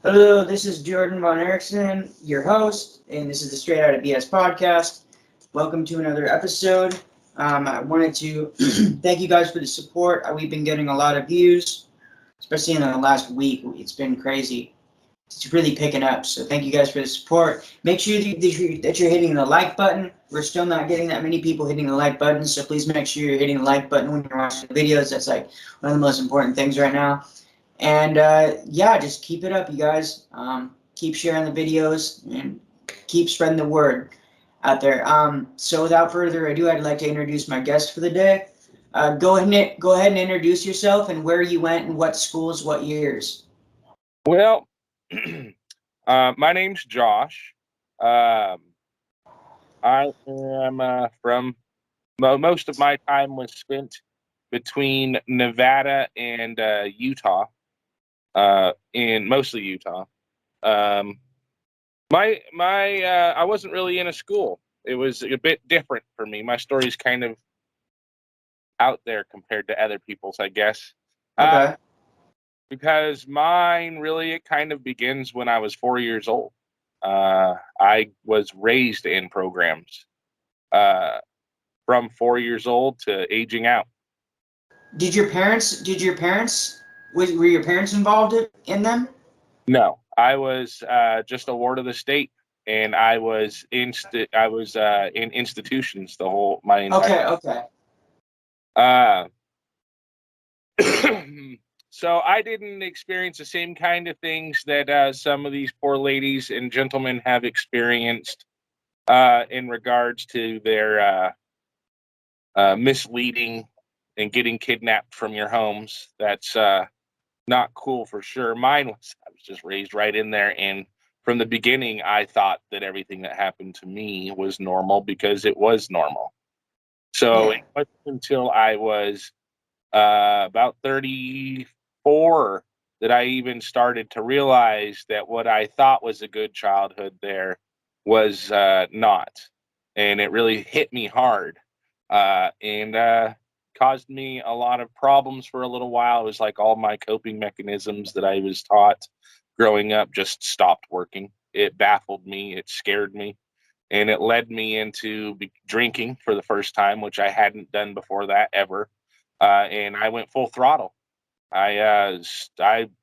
Hello, this is Jordan Von Erickson, your host, and this is the Straight Outta BS podcast. Welcome to another episode. I wanted to thank you guys for the support. We've been getting a lot of views, especially in the last week. It's been crazy. It's really picking up, so thank you guys for the support. Make sure that you're hitting the like button. We're still not getting that many people hitting the like button, so please make sure you're hitting the like button when you're watching the videos. That's like one of the most important things right now. And yeah, just keep it up, you guys. Keep sharing the videos and keep spreading the word out there. So without further ado, I'd like to introduce my guest for the day. Go ahead and introduce yourself and where you went and what schools, what years. Well, my name's Josh. I am from most of my time was spent between Nevada and Utah, in mostly Utah. I wasn't really in a school. It was a bit different for me. My story's kind of out there compared to other people's, I guess. Okay. Because mine really, it kind of begins when I was 4 years old. I was raised in programs from 4 years old to aging out. Were your parents involved in them? No, I was just a ward of the state, and I was in institutions my entire. Okay. So I didn't experience the same kind of things that some of these poor ladies and gentlemen have experienced in regards to their misleading and getting kidnapped from your homes. That's not cool for sure. I was just raised right in there, and from the beginning, I thought that everything that happened to me was normal because it was normal. So It wasn't until I was about 34 that I even started to realize that what I thought was a good childhood there was not. And it really hit me hard and caused me a lot of problems for a little while. It was like all my coping mechanisms that I was taught growing up just stopped working. It baffled me. It scared me. And it led me into drinking for the first time, which I hadn't done before that ever. And I went full throttle. I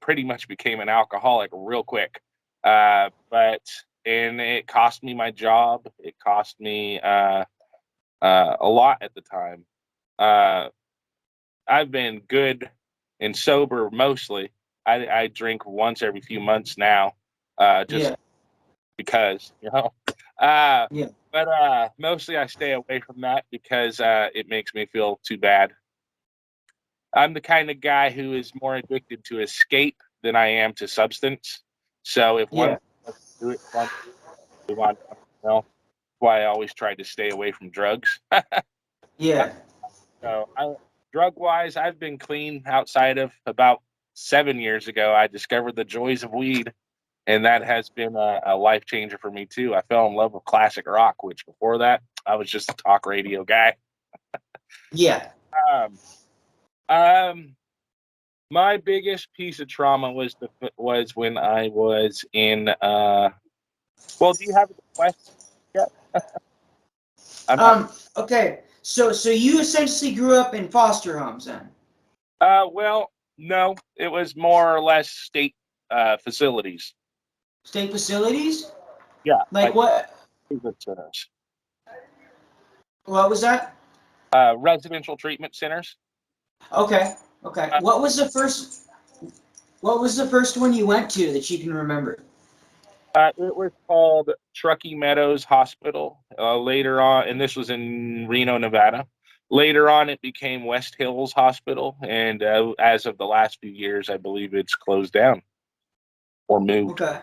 pretty much became an alcoholic real quick. But it cost me my job. It cost me a lot at the time. I've been good and sober mostly. I drink once every few months now, just because, you know. But mostly I stay away from that because it makes me feel too bad. I'm the kind of guy who is more addicted to escape than I am to substance. So if one do it, one move on. Well, that's why I always try to stay away from drugs. Yeah. So drug-wise, I've been clean outside of about 7 years ago. I discovered the joys of weed, and that has been a life changer for me too. I fell in love with classic rock, which before that I was just a talk radio guy. Yeah. My biggest piece of trauma was when I was in. Well, do you have a question yet? Okay. So you essentially grew up in foster homes then? Well, no, it was more or less state facilities. State facilities? Yeah, Like what? treatment centers. What was that? Residential treatment centers. Okay. What was the first one you went to that you can remember? It was called Truckee Meadows Hospital. Later on, and this was in Reno, Nevada. Later on, it became West Hills Hospital, and as of the last few years, I believe it's closed down or moved. Okay.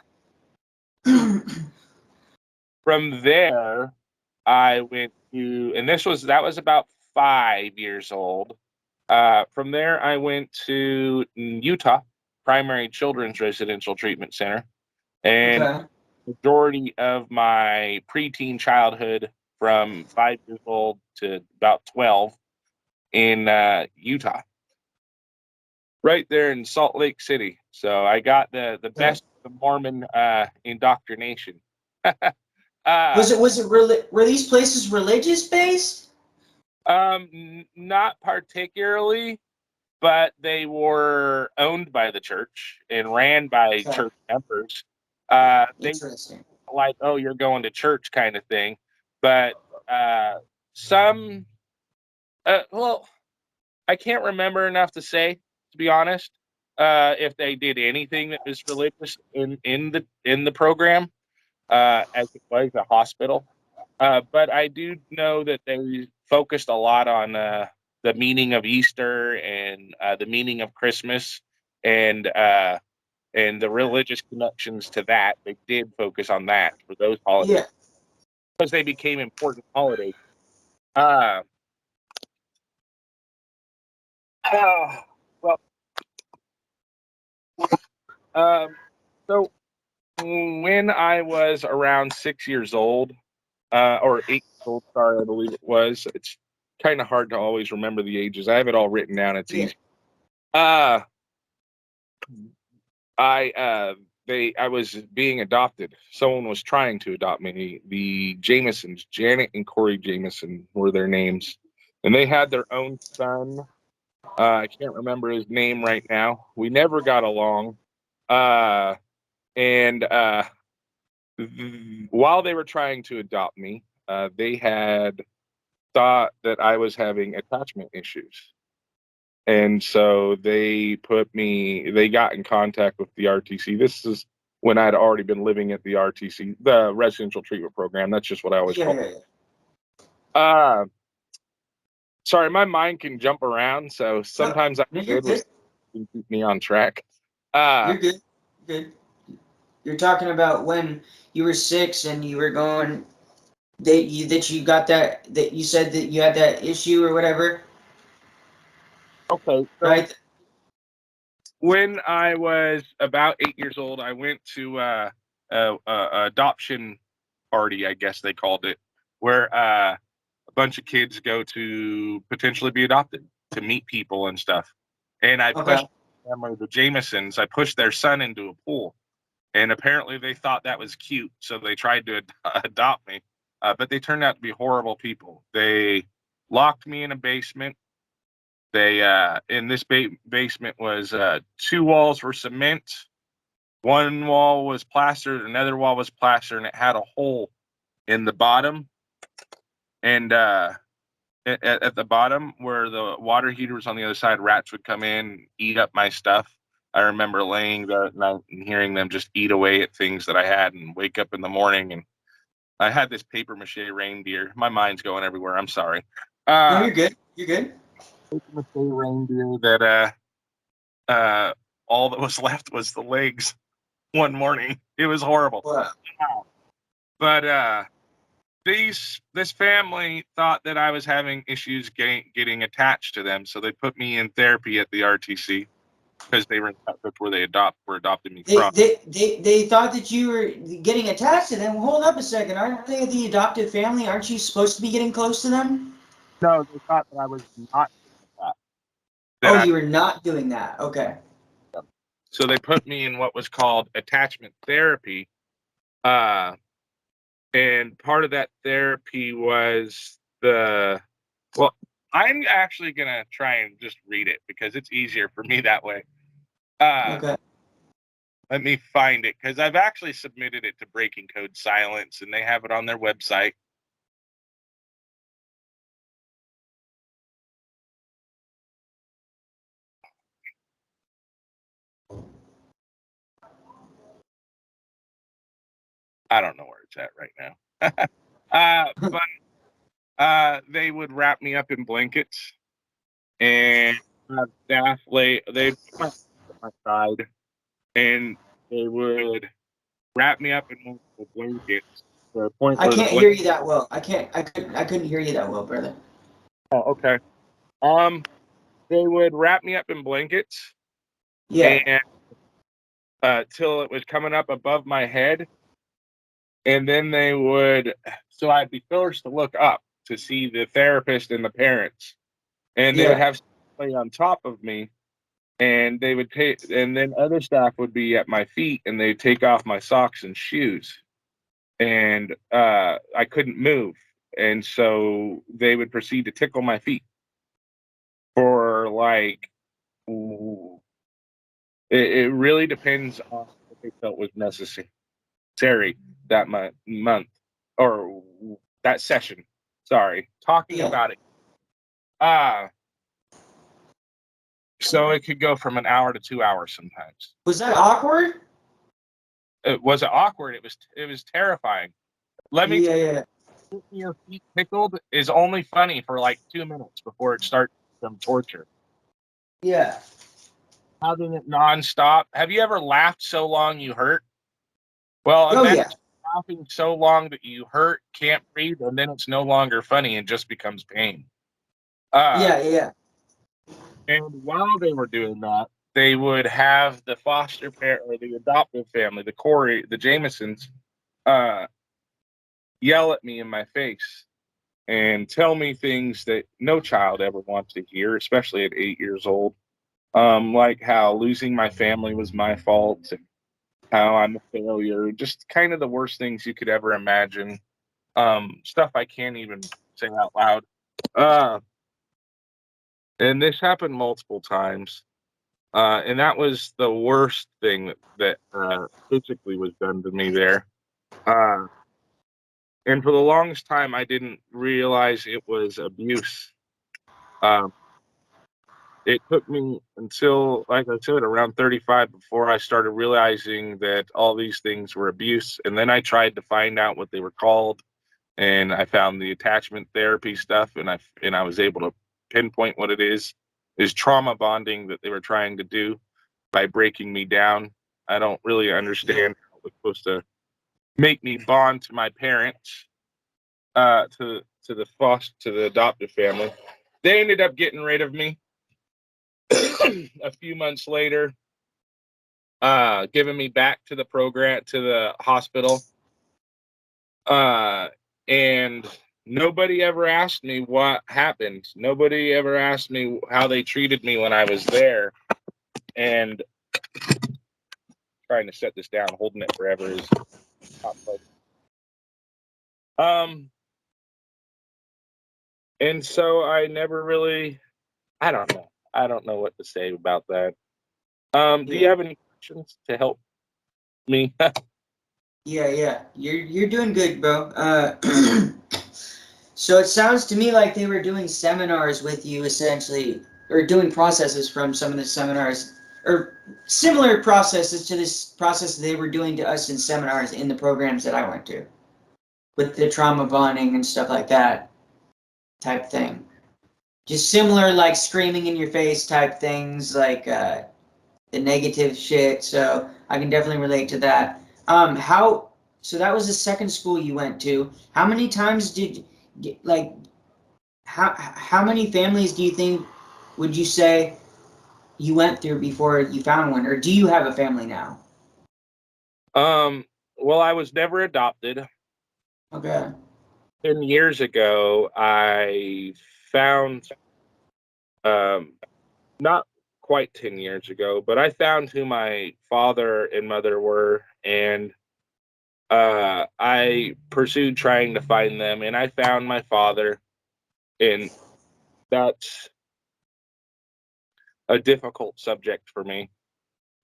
From there, I went to, and that was about 5 years old. From there, I went to Utah Primary Children's Residential Treatment Center, and Okay. majority of my preteen childhood from 5 years old to about 12 in Utah, right there in Salt Lake City. So I got the best of the Mormon indoctrination. Were these places religious based? Not particularly, but they were owned by the church and ran by Okay. church members. They Interesting. like, oh, you're going to church kind of thing. But some, well, I can't remember enough to say, to be honest, if they did anything that was religious in the program, as it was a hospital. But I do know that they focused a lot on the meaning of Easter and the meaning of Christmas and the religious connections to that. They did focus on that for those holidays Yeah. because they became important holidays. Uh, well, so when I was around 6 years old, or 8 years old, sorry, I believe it was. It's kind of hard to always remember the ages. I have it all written down. It's Yeah. easy. I was being adopted. Someone was trying to adopt me. The Jamesons, Janet and Corey Jameson were their names, and they had their own son. I can't remember his name right now. We never got along. And while they were trying to adopt me, they had thought that I was having attachment issues. And so they got in contact with the RTC. This is when I'd already been living at the RTC, the residential treatment program. That's just what I always Yeah. call Yeah. it. Uh, sorry, my mind can jump around. So No, sometimes I'm no, you're good with good. keep me on track. Uh, You're good. Good. You're talking about when you were 6 and you were going that you got that you said that you had that issue or whatever, okay. So right? when I was about 8 years old, I went to a adoption party, I guess they called it, where a bunch of kids go to potentially be adopted to meet people and stuff. And I Okay. pushed the Jamesons. I pushed their son into a pool, and apparently they thought that was cute, so they tried to adopt me. But they turned out to be horrible people. They locked me in a basement. They in this basement was 2 walls were cement, one wall was plastered, another wall was plastered, and it had a hole in the bottom. And at the bottom where the water heater was on the other side, rats would come in, eat up my stuff. I remember laying there at night and hearing them just eat away at things that I had, and wake up in the morning and I had this paper mache reindeer. My mind's going everywhere. I'm sorry. No, Uh, you're good. You're good. paper mache reindeer that all that was left was the legs. One morning, it was horrible. Wow. But this family thought that I was having issues getting attached to them, so they put me in therapy at the RTC because that's where were adopting me They, from. they they thought that you were getting attached to them. Hold up a second. Aren't they the adoptive family? Aren't you supposed to be getting close to them? No, they thought that I was not doing that. Oh, That I you were not doing that. Okay. So they put me in what was called attachment therapy, uh, and part of that therapy was well. I'm actually gonna try and just read it because it's easier for me that way. Uh, Okay. Let me find it because I've actually submitted it to Breaking Code Silence and they have it on their website. I don't know where it's at right now. But they would wrap me up in blankets and staff they'd put my side and they would wrap me up in multiple blankets to the point I where the can't hear blanket. you that well. I couldn't hear you that well, brother. Oh, okay. They would wrap me up in blankets Yeah. and till it was coming up above my head, and then so I'd be forced to look up to see the therapist and the parents, and they would Yeah. have somebody on top of me, and they would take, and then other staff would be at my feet, and they'd take off my socks and shoes, and I couldn't move, and so they would proceed to tickle my feet for like, ooh, it really depends on what they felt was necessary that month or that session. Sorry, talking Yeah. about it. Uh so it could go from an hour to 2 hours sometimes. Was that awkward? It wasn't awkward. It was terrifying. Let me tell Yeah. you, getting your feet tickled is only funny for like 2 minutes before it starts to become torture. Yeah. Having it nonstop. Have you ever laughed so long you hurt? Well, Oh yeah. imagine laughing so long that you hurt, can't breathe, and then it's no longer funny and just becomes pain. Uh, Yeah. and while they were doing that, they would have the foster parent or the adoptive family, the Jamesons, uh, yell at me in my face and tell me things that no child ever wants to hear, especially at 8 years old. Like how losing my family was my fault and how I'm a failure, just kind of the worst things you could ever imagine. Stuff I can't even say out loud. Uh, and this happened multiple times. And that was the worst thing that physically was done to me there. Uh, and for the longest time, I didn't realize it was abuse. Um, it took me until, like I said, around 35 before I started realizing that all these things were abuse. And then I tried to find out what they were called, and I found the attachment therapy stuff, and I was able to pinpoint what it is trauma bonding that they were trying to do by breaking me down. I don't really understand how it was supposed to make me bond to my parents, to the adoptive family. They ended up getting rid of me a few months later, giving me back to the program, to the hospital. And nobody ever asked me what happened. Nobody ever asked me how they treated me when I was there. And trying to set this down, holding it forever is not fun. Um, and so I never really, I don't know. I don't know what to say about that. Do you Yeah. have any questions to help me? Yeah. You're doing good, bro. So it sounds to me like they were doing seminars with you, essentially, or doing processes from some of the seminars, or similar processes to this process they were doing to us in seminars in the programs that I went to, with the trauma bonding and stuff like that type thing. Just similar, like screaming in your face type things, like the negative shit. So I can definitely relate to that. How? So that was the second school you went to. How many times like how many families do you think would you say you went through before you found one, or do you have a family now? um, well, I was never adopted. Okay. 10 years ago, I found, um, not quite 10 years ago, but I found who my father and mother were, and I pursued trying to find them, and I found my father, and that's a difficult subject for me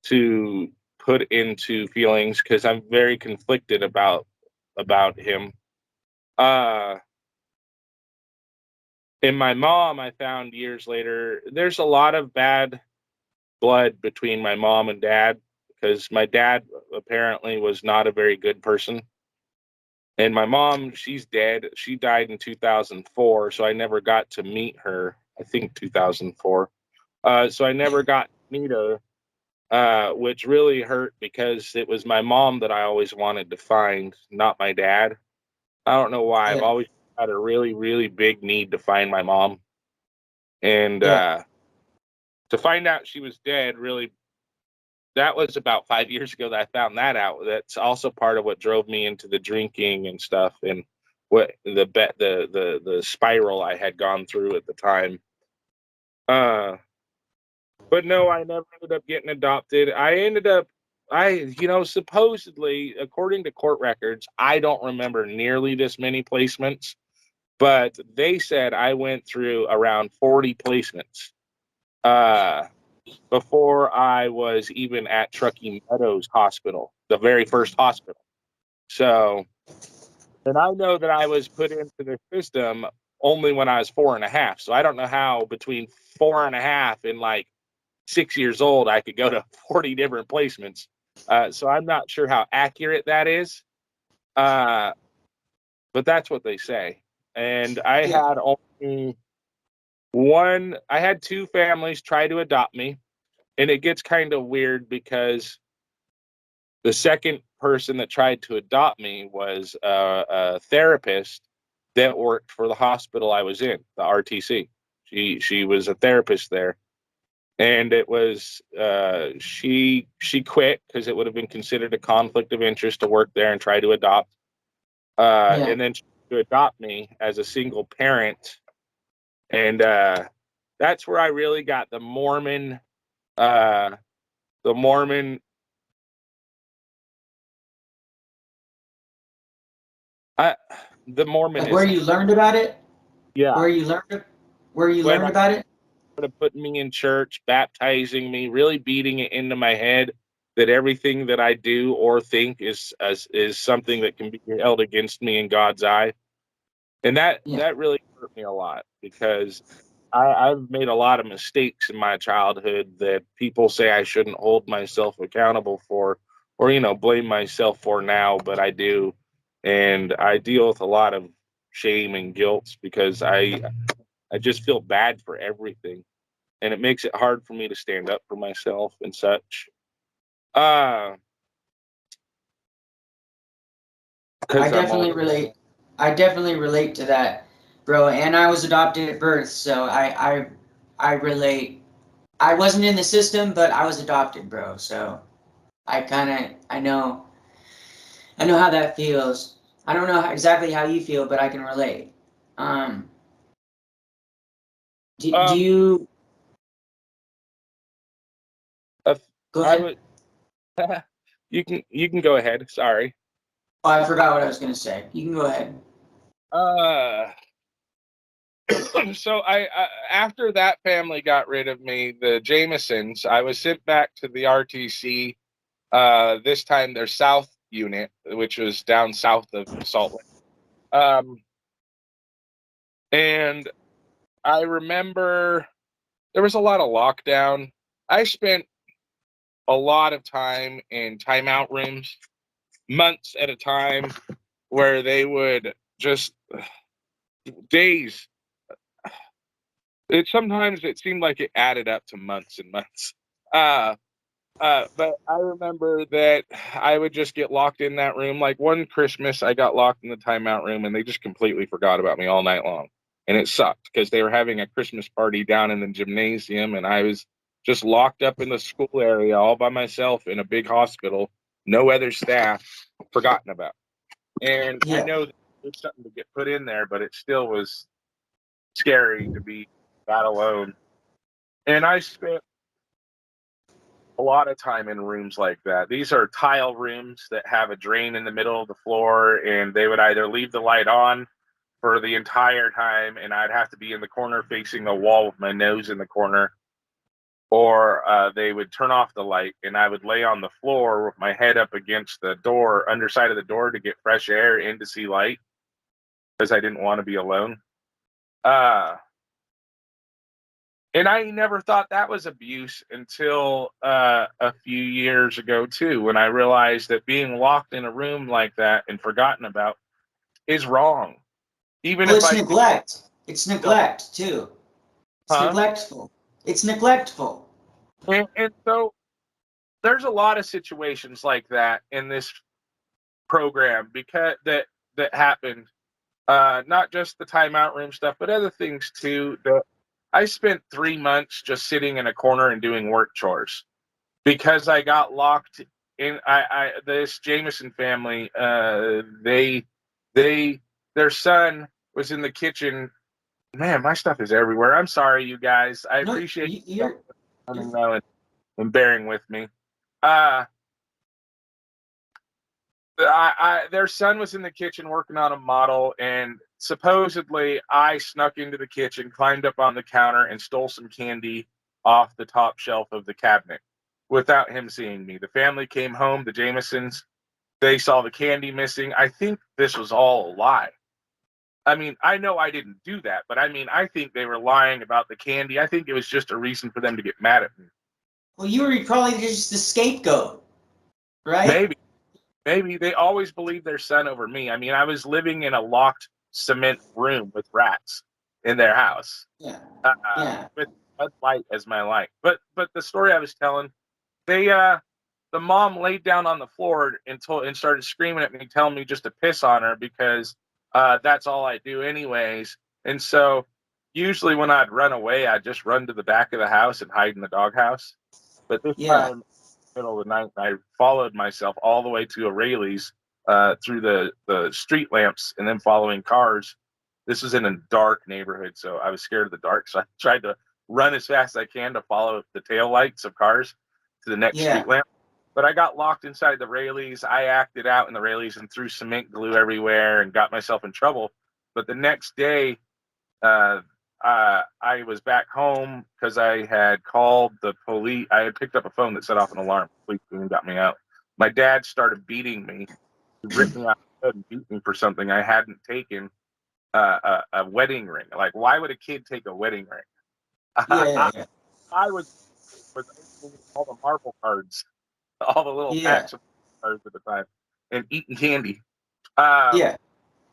to put into feelings because I'm very conflicted about him. Uh, and my mom, I found years later, there's a lot of bad blood between my mom and dad because my dad apparently was not a very good person. And my mom, she's dead. She died in 2004, so I never got to meet her. I think 2004. So I never got to meet her, which really hurt because it was my mom that I always wanted to find, not my dad. I don't know why. I've Yeah. always had a really, really big need to find my mom. And Yeah. to find out she was dead, really, that was about 5 years ago that I found that out. That's also part of what drove me into the drinking and stuff, and what the spiral I had gone through at the time. Uh, But no, I never ended up getting adopted. Supposedly, according to court records, I don't remember nearly this many placements, but they said I went through around 40 placements before I was even at Truckee Meadows Hospital, the very first hospital. So, and I know that I was put into the system only when I was 4.5. So I don't know how between 4.5 and like 6 years old I could go to 40 different placements. So I'm not sure how accurate that is. But that's what they say. And I Yeah. had only I had two families try to adopt me. And it gets kind of weird because the second person that tried to adopt me was a therapist that worked for the hospital I was in, the RTC. She was a therapist there, and it was she quit because it would have been considered a conflict of interest to work there and try to adopt. Yeah. And then to adopt me as a single parent, and that's where I really got the Mormon. The Mormon I the Like where Mormonism. you learned about it? Yeah. Where you learned where you When learned I about it? started putting me in church, baptizing me, really beating it into my head that everything that I do or think is something that can be held against me in God's eye. And Yeah. that really hurt me a lot because I've made a lot of mistakes in my childhood that people say I shouldn't hold myself accountable for or, blame myself for now, but I do. And I deal with a lot of shame and guilt because I just feel bad for everything. And it makes it hard for me to stand up for myself and such. Uh, I because I'm definitely always, relate. I definitely relate to that, bro. And I was adopted at birth, so I relate. I wasn't in the system, but I was adopted, bro. So I know how that feels. I don't know exactly how you feel, but I can relate. Um, do um, you uh, go I ahead? would, you can go ahead. Sorry. Oh, I forgot what I was gonna say. You can go ahead. Uh, so after that family got rid of me, the Jamesons, I was sent back to the RTC. This time their South unit, which was down south of Salt Lake. And I remember there was a lot of lockdown. I spent a lot of time in timeout rooms, months at a time, where they would just days. It seemed like it added up to months and months. Uh, but I remember that I would just get locked in that room. Like one Christmas, I got locked in the timeout room, and they just completely forgot about me all night long, and it sucked because they were having a Christmas party down in the gymnasium, and I was just locked up in the school area all by myself in a big hospital, no other staff, forgotten about. And I Yeah. know that there's something to get put in there, but it still was scary to be that alone. And I spent a lot of time in rooms like that. These are tile rooms that have a drain in the middle of the floor, and they would either leave the light on for the entire time, and I'd have to be in the corner facing the wall with my nose in the corner, or they would turn off the light, and I would lay on the floor with my head up against the door, underside of the door, to get fresh air and to see light because I didn't want to be alone. Uh, And I never thought that was abuse until a few years ago, too, when I realized that being locked in a room like that and forgotten about is wrong. Even Well, if it's I think, neglect. It's so, neglect too. It's huh? neglectful. It's neglectful. And so there's a lot of situations like that in this program because that happened. Not just the timeout room stuff, but other things too. That I spent 3 months just sitting in a corner and doing work chores because I got locked in. This Jameson family, they their son was in the kitchen. Man, my stuff is everywhere. I'm sorry, you guys. I No, appreciate you. you're. letting know and bearing with me. Their son was in the kitchen working on a model, and supposedly I snuck into the kitchen, climbed up on the counter, and stole some candy off the top shelf of the cabinet without him seeing me. The family came home, the Jamesons, they saw the candy missing. I think this was all a lie. I mean, I know I didn't do that, but I mean, I think they were lying about the candy. I think it was just a reason for them to get mad at me. Well, you were probably just the scapegoat, right? Maybe they always believed their son over me. I mean, I was living in a locked cement room with rats in their house, Yeah. uh, Yeah. with Bud Light as my light. But the story I was telling, they the mom laid down on the floor and started screaming at me, telling me just to piss on her because that's all I do anyways. And so usually when I'd run away, I'd just run to the back of the house and hide in the doghouse. But this Yeah. time, middle of the night, I followed myself all the way to O'Reilly's through the street lamps and then following cars. This was in a dark neighborhood, so I was scared of the dark. So I tried to run as fast as I can to follow the tail lights of cars to the next Yeah. street lamp. But I got locked inside the Rayleighs. I acted out in the Rayleighs and threw cement glue everywhere and got myself in trouble. But the next day, uh, I was back home because I had called the police. I had picked up a phone that set off an alarm. Police came and got me out. My dad started beating me. He ripped me out of bed and beat me for something I hadn't taken, a wedding ring. Like, why would a kid take a wedding ring? Yeah. Yeah. I was opening all the marble cards, all the little Yeah. packs of cards at the time, and eating candy. Uh, Yeah.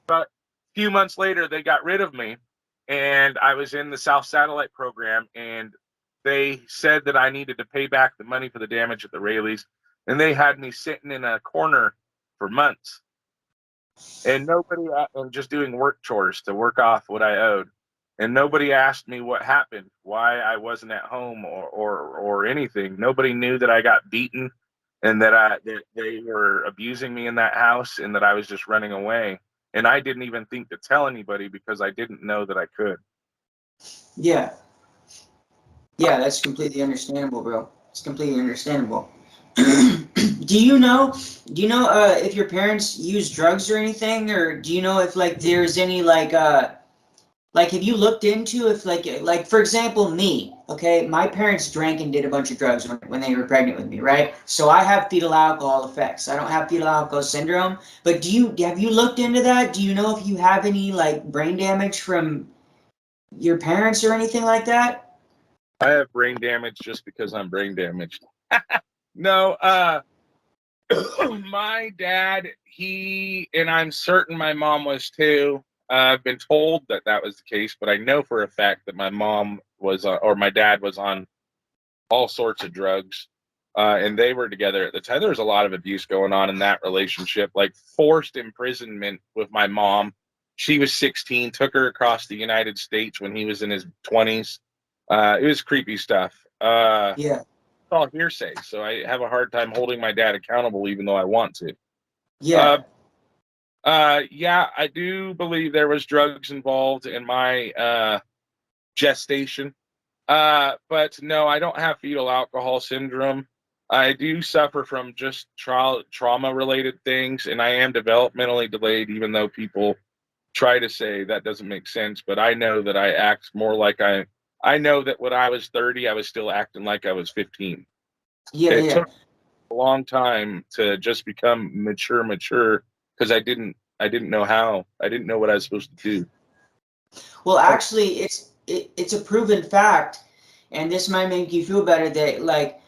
but a few months later, they got rid of me, and I was in the South Satellite program, and they said that I needed to pay back the money for the damage at the Rayleighs, and they had me sitting in a corner for months, and and just doing work chores to work off what I owed. And nobody asked me what happened, why I wasn't at home or anything. Nobody knew that I got beaten and that they were abusing me in that house and that I was just running away. And I didn't even think to tell anybody because I didn't know that I could. Yeah. Yeah. That's completely understandable, bro. It's completely understandable. Do you know? Do you know if your parents use drugs or anything, or do you know if like there's any like have you looked into if like for example me, okay, my parents drank and did a bunch of drugs when they were pregnant with me, right? So I have fetal alcohol effects. I don't have fetal alcohol syndrome, but have you looked into that? Do you know if you have any like brain damage from your parents or anything like that? I have brain damage just because I'm brain damaged. No, my dad, and I'm certain my mom was too. I've been told that that was the case, but I know for a fact that my mom was, or my dad was on all sorts of drugs, and they were together at the time. There was a lot of abuse going on in that relationship, like forced imprisonment with my mom. She was 16, took her across the United States when he was in his 20s. It was creepy stuff. Yeah. All hearsay, so I have a hard time holding my dad accountable, even though I want to. Uh, Yeah. yeah, I do believe there was drugs involved in my gestation. But no, I don't have fetal alcohol syndrome. I do suffer from just trauma related things, and I am developmentally delayed, even though people try to say that doesn't make sense. But I know that I act more like I know that when I was 30, I was still acting like I was 15. Yeah. It Yeah. took a long time to just become mature because I didn't know how. I didn't know what I was supposed to do. Well, actually, it's a proven fact, and this might make you feel better that like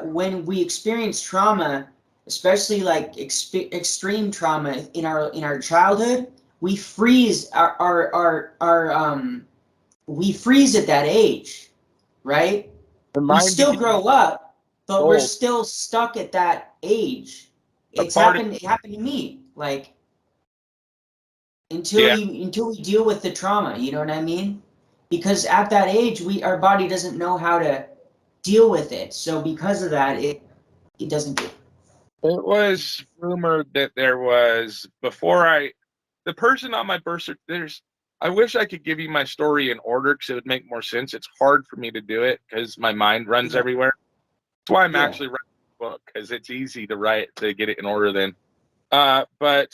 when we experience trauma, especially like extreme trauma in our childhood, we freeze our we freeze at that age, right? And We mine still became grow up, but we're old. still stuck at that age. A part of It happened to me. Like yeah, until we deal with the trauma, you know what I mean? Because at that age our body doesn't know how to deal with it. So because of that it doesn't do. it was rumored that there was the person on my birth certificate. I wish I could give you my story in order because it would make more sense. It's hard for me to do it because my mind runs Yeah. everywhere. That's why I'm Yeah. actually writing a book, because it's easy to get it in order then. But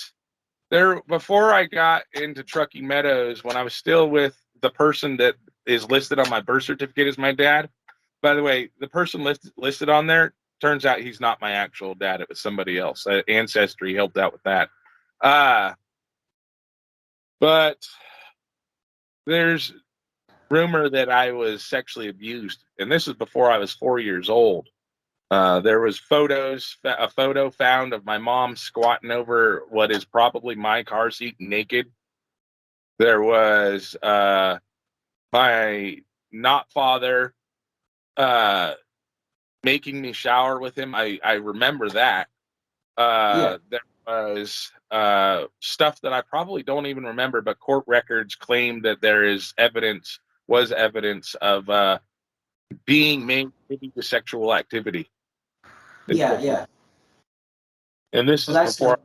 before I got into Truckee Meadows, when I was still with the person that is listed on my birth certificate as my dad. By the way, the person listed on there, turns out he's not my actual dad. It was somebody else. Ancestry helped out with that. But there's rumor that I was sexually abused, and this was before I was 4 years old. There was a photo found of my mom squatting over what is probably my car seat naked. There was my not father making me shower with him. I remember that. There was stuff that I probably don't even remember, but court records claim that was evidence of being made to sexual activity. Yeah. And this Well, is that's before.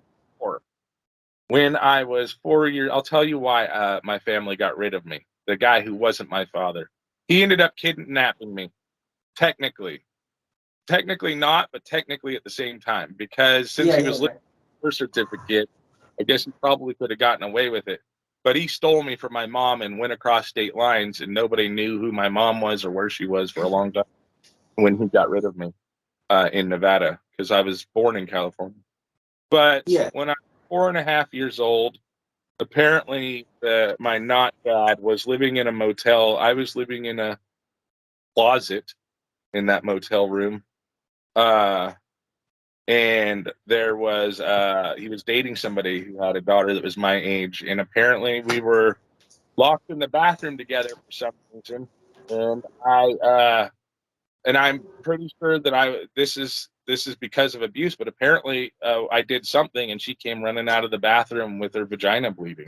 When I was 4 years, I'll tell you why my family got rid of me. The guy who wasn't my father, he ended up kidnapping me. Technically not, but technically at the same time, because since he was living with a birth certificate, I guess he probably could have gotten away with it. But he stole me from my mom and went across state lines, and nobody knew who my mom was or where she was for a long time when he got rid of me in Nevada, because I was born in California. But when I was 4.5 years old, apparently my not dad was living in a motel. I was living in a closet in that motel room. And there was he was dating somebody who had a daughter that was my age, and apparently we were locked in the bathroom together for some reason. And I'm pretty sure that this is because of abuse, but apparently I did something, and she came running out of the bathroom with her vagina bleeding.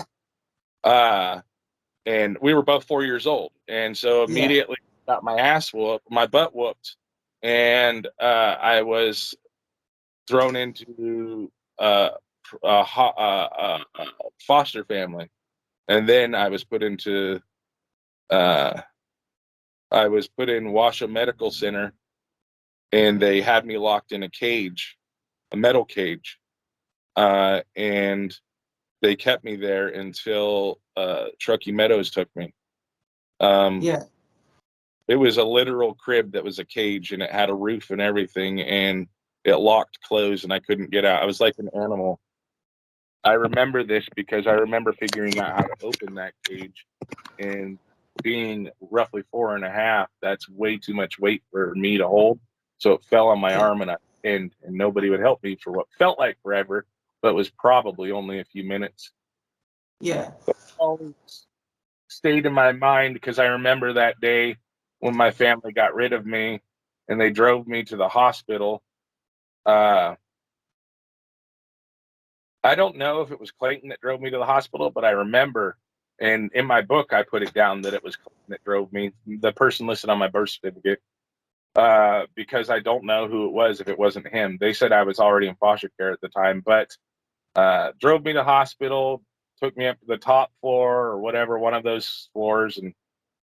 And we were both 4 years old, and so immediately got my butt whooped, and I was thrown into a foster family, and then I was put in Washoe Medical Center, and they had me locked in a metal cage, and they kept me there until Truckee Meadows took me. It was a literal crib that was a cage, and it had a roof and everything, and it locked closed, and I couldn't get out. I was like an animal. I remember this because I remember figuring out how to open that cage, and being roughly 4.5, that's way too much weight for me to hold. So it fell on my arm, and nobody would help me for what felt like forever, but was probably only a few minutes. Yeah. But it always stayed in my mind because I remember that day when my family got rid of me and they drove me to the hospital. I don't know if it was Clayton that drove me to the hospital, but I remember, and in my book, I put it down that it was Clayton that drove me, the person listed on my birth certificate, because I don't know who it was if it wasn't him. They said I was already in foster care at the time, but drove me to the hospital, took me up to the top floor or whatever, one of those floors, and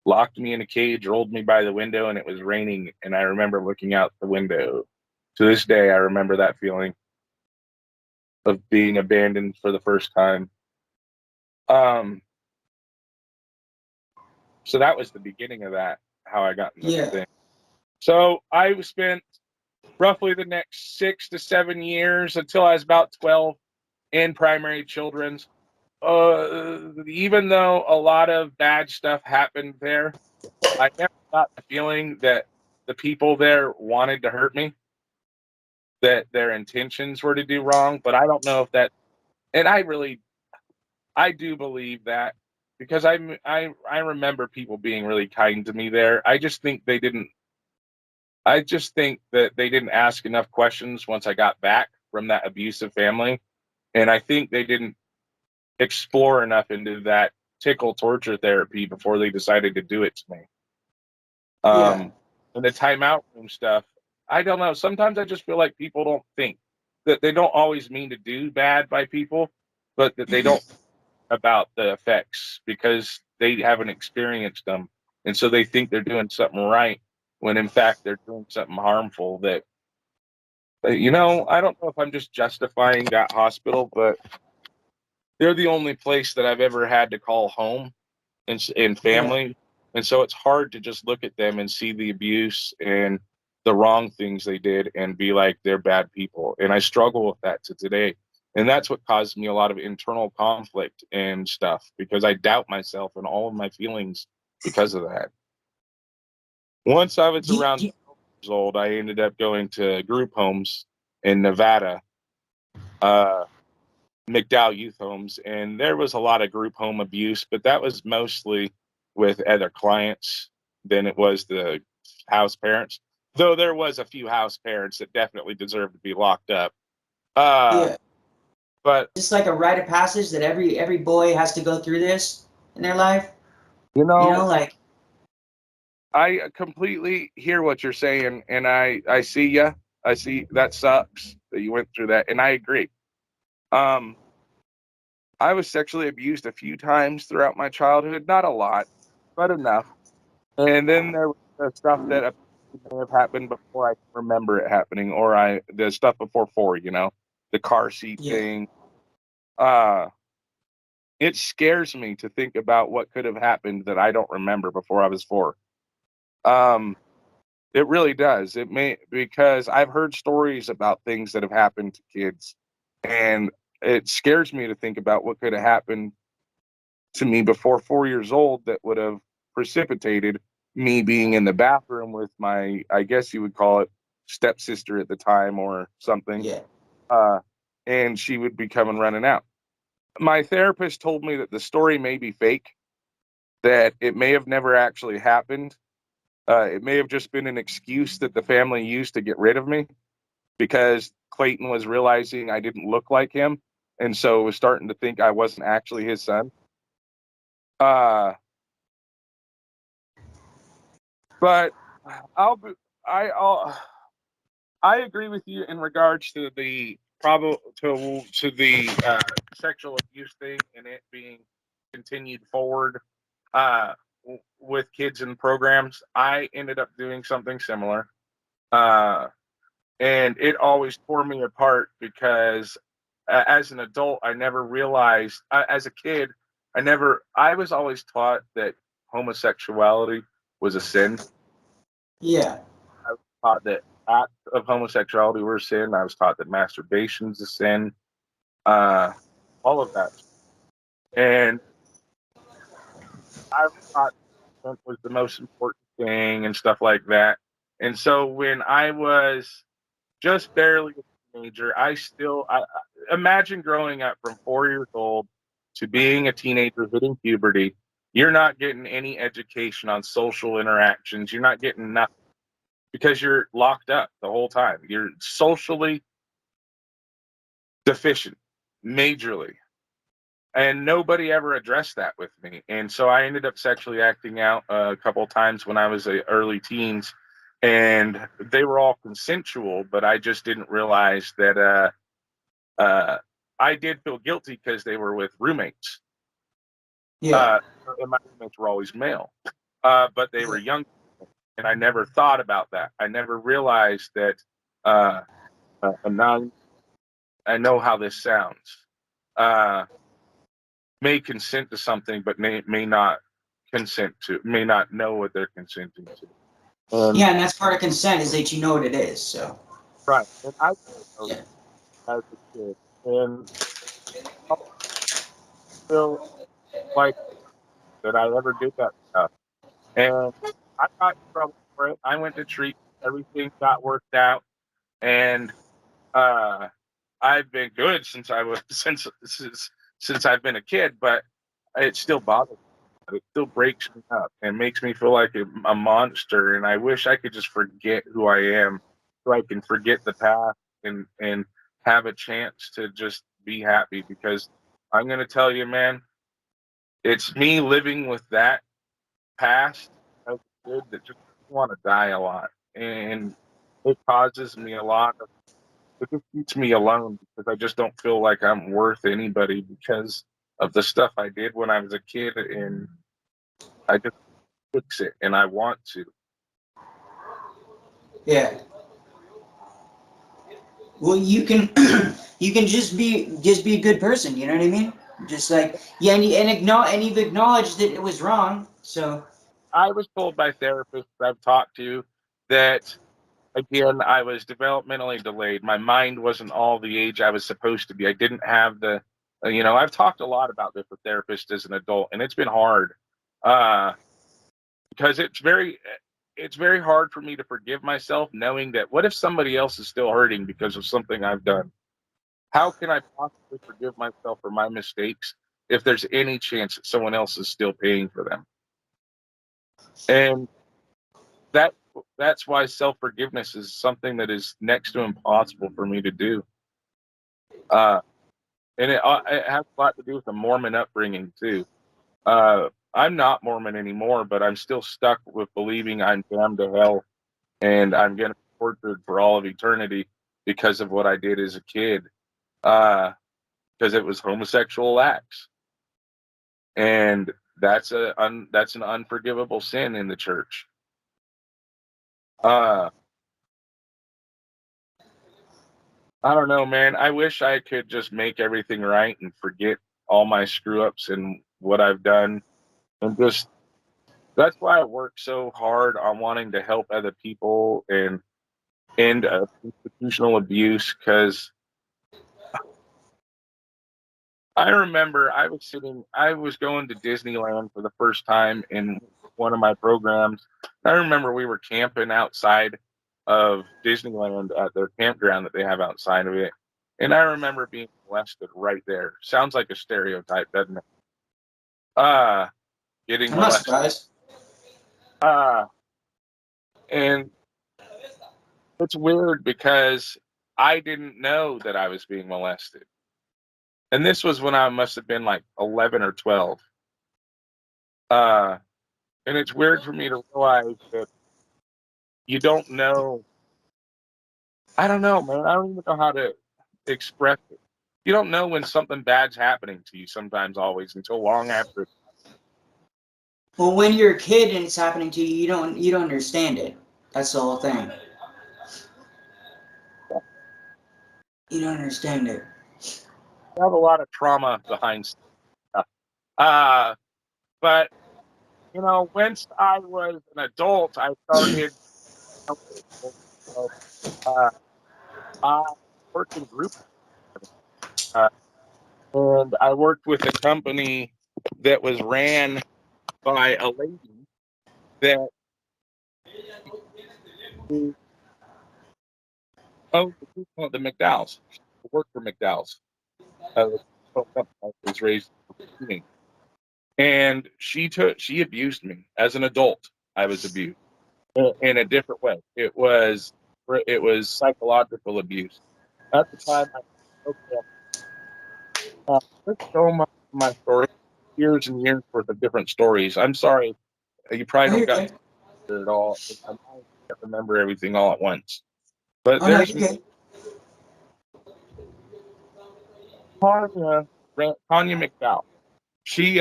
locked me in a cage, rolled me by the window, and it was raining. And I remember looking out the window. To this day, I remember that feeling of being abandoned for the first time. So that was the beginning of that, how I got in this thing. So I spent roughly the next 6 to 7 years until I was about 12 in primary children's. Even though a lot of bad stuff happened there, I never got the feeling that the people there wanted to hurt me, that their intentions were to do wrong. But I don't know if that, and I do believe that, because I remember people being really kind to me there. I just think that they didn't ask enough questions once I got back from that abusive family, and I think they didn't explore enough into that tickle torture therapy before they decided to do it to me. And the timeout room stuff, I don't know. Sometimes I just feel like people don't think that they don't always mean to do bad by people, but that they don't about the effects because they haven't experienced them. And so they think they're doing something right when in fact they're doing something harmful that, I don't know if I'm just justifying that hospital, but they're the only place that I've ever had to call home in Yeah. family. And so it's hard to just look at them and see the abuse and the wrong things they did and be like, they're bad people. And I struggle with that to today. And that's what caused me a lot of internal conflict and stuff because I doubt myself and all of my feelings because of that. Once I was Do, around do, 12 years old, I ended up going to group homes in Nevada, uh, McDowell Youth Homes, and there was a lot of group home abuse, but that was mostly with other clients than it was the house parents. Though there was a few house parents that definitely deserved to be locked up. Uh, yeah. but Just like a rite of passage that every boy has to go through this in their life. you You know, know, like I completely hear what you're saying, and I see you. I see that sucks that you went through that, and I agree. Um, I was sexually abused a few times throughout my childhood, not a lot, but enough. And then there was the stuff that may have happened before I can remember it happening, or the stuff before 4, the car seat yeah, thing. Uh, it scares me to think about what could have happened that I don't remember before I was 4. Um, it really does. It may because I've heard stories about things that have happened to kids, and it scares me to think about what could have happened to me before 4 years old that would have precipitated me being in the bathroom with my, I guess you would call it, stepsister at the time or something. yeah, Uh, and she would be coming running out. My therapist told me that the story may be fake, that it may have never actually happened. It may have just been an excuse that the family used to get rid of me because Clayton was realizing I didn't look like him. And so was starting to think I wasn't actually his son. Uh, but I'll be, I'll I agree with you in regards to the sexual abuse thing and it being continued forward with kids in programs. I ended up doing something similar, uh, and it always tore me apart because as an adult, I never realized. As a kid, I was always taught that homosexuality was a sin. yeah, I was taught that acts of homosexuality were a sin. I was taught that masturbation's a sin. Uh, all of that, and I was taught that was the most important thing and stuff like that. And so when I was just barely a teenager, I imagine growing up from 4 years old to being a teenager hitting puberty. You're not getting any education on social interactions. You're not getting nothing because you're locked up the whole time. You're socially deficient, majorly. And nobody ever addressed that with me. And so I ended up sexually acting out a couple of times when I was early teens. And they were all consensual, but I just didn't realize that uh, I did feel guilty because they were with roommates. yeah, Uh, and my roommates were always male, but they were yeah, young. And I never thought about that. I never realized that. Uh, and now I know how this sounds. Uh, may consent to something, but may not may not know what they're consenting to. And yeah. And that's part of consent is that you know what it is. So right, and I didn't know yeah, that as a kid, and I feel like that I ever did that stuff, and I got in trouble for it. I went to treat, everything got worked out, and uh, I've been good since I was since I've been a kid, but it still bothers me. It still breaks me up and makes me feel like a monster. And I wish I could just forget who I am, so I can forget the past and have a chance to just be happy. Because I'm gonna tell you, man, it's me living with that past as a kid that just want to die a lot, and it causes me a lot of it just keeps me alone because I just don't feel like I'm worth anybody because of the stuff I did when I was a kid, and I just fix it, and I want to. Yeah. Well, you can you can just be a good person. You know what I mean? Just like yeah, and you've acknowledged that it was wrong. So I was told by therapists I've talked to that, again, I was developmentally delayed. My mind wasn't all the age I was supposed to be. I didn't have the, I've talked a lot about this with therapists as an adult, and it's been hard, uh, because it's very hard for me to forgive myself, knowing that what if somebody else is still hurting because of something I've done? How can I possibly forgive myself for my mistakes if there's any chance that someone else is still paying for them? And that that's why self-forgiveness is something that is next to impossible for me to do. Uh, and it has a lot to do with the Mormon upbringing too. I'm not Mormon anymore, but I'm still stuck with believing I'm damned to hell and I'm going to be tortured for all of eternity because of what I did as a kid, because it was homosexual acts, and that's an unforgivable sin in the church. Uh, I don't know, man. I wish I could just make everything right and forget all my screw ups and what I've done. And just that's why I work so hard on wanting to help other people and end institutional abuse. Because I remember I was going to Disneyland for the first time in one of my programs. I remember we were camping outside of Disneyland at their campground that they have outside of it. And I remember being molested right there. Sounds like a stereotype, doesn't it? Uh, Getting I'm not molested. surprised. Uh, and it's weird because I didn't know that I was being molested. And this was when I must have been like 11 or 12. Uh, and it's weird for me to realize that you don't know. I don't know, man. I don't even know how to express it. You don't know when something bad's happening to you sometimes, always, until long after. Well, when you're a kid and it's happening to you, you don't understand it. That's the whole thing. You don't understand it. I have a lot of trauma behind stuff. Uh, but, once I was an adult, I started, uh, I worked in group, uh, and I worked with a company that was ran by a lady that owned the group called the McDowell's. She worked for McDowell's. The company I was raised in. And she abused me as an adult. I was abused in a different way. It was psychological abuse. At the time, there's so much of my story, years and years worth of different stories. I'm sorry, you probably Oh, don't you're got good. it all. I can't remember everything all at once. But Oh no, there's you're good. Tanya McDowell. She